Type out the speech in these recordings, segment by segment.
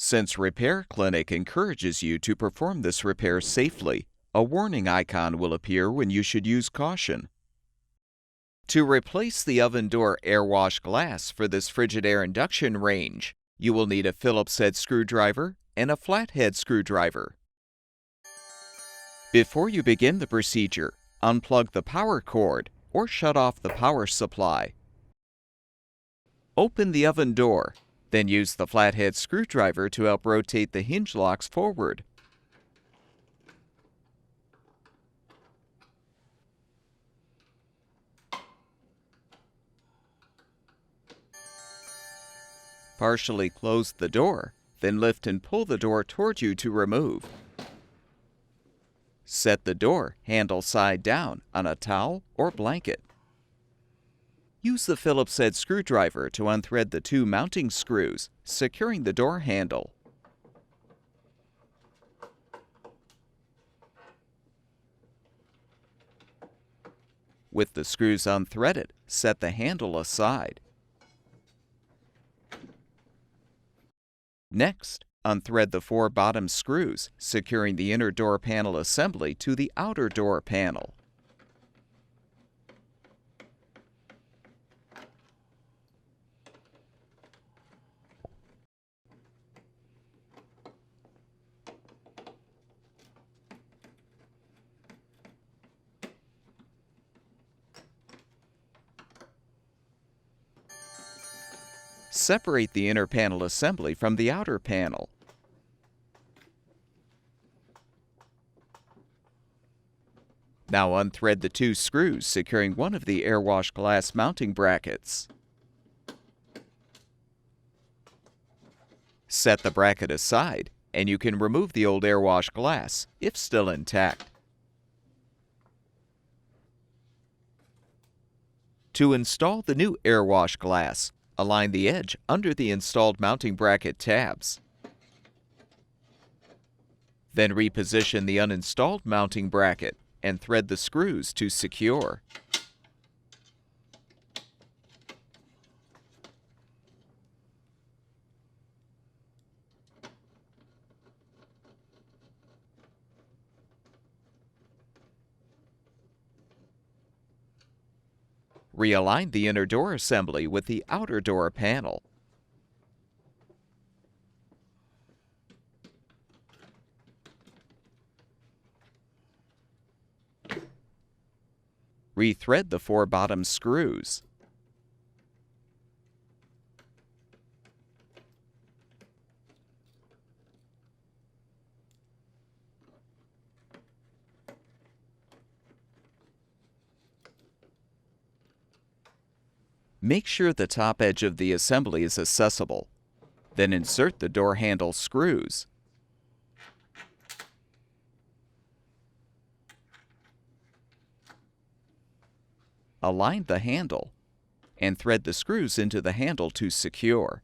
Since Repair Clinic encourages you to perform this repair safely, a warning icon will appear when you should use caution. To replace the oven door air wash glass for this Frigidaire Induction range, you will need a Phillips head screwdriver and a flathead screwdriver. Before you begin the procedure, unplug the power cord or shut off the power supply. Open the oven door, then use the flathead screwdriver to help rotate the hinge locks forward. Partially close the door, then lift and pull the door toward you to remove. Set the door handle side down on a towel or blanket. Use the Phillips head screwdriver to unthread the two mounting screws, securing the door handle. With the screws unthreaded, set the handle aside. Next, unthread the four bottom screws, securing the inner door panel assembly to the outer door panel. Separate the inner panel assembly from the outer panel. Now unthread the two screws securing one of the air wash glass mounting brackets. Set the bracket aside, and you can remove the old air wash glass if still intact. To install the new air wash glass, align the edge under the installed mounting bracket tabs. Then reposition the uninstalled mounting bracket and thread the screws to secure. Realign the inner door assembly with the outer door panel. Rethread the four bottom screws. Make sure the top edge of the assembly is accessible. Then insert the door handle screws. Align the handle and thread the screws into the handle to secure.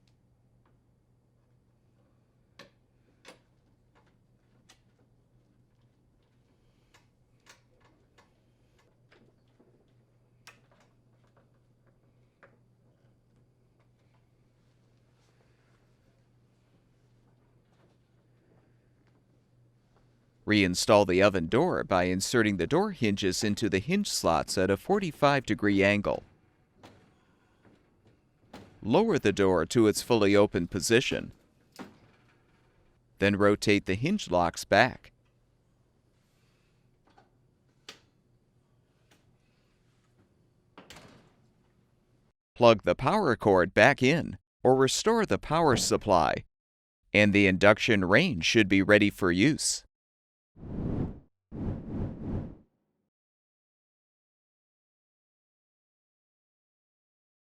Reinstall the oven door by inserting the door hinges into the hinge slots at a 45-degree angle. Lower the door to its fully open position. Then rotate the hinge locks back. Plug the power cord back in or restore the power supply, and the induction range should be ready for use.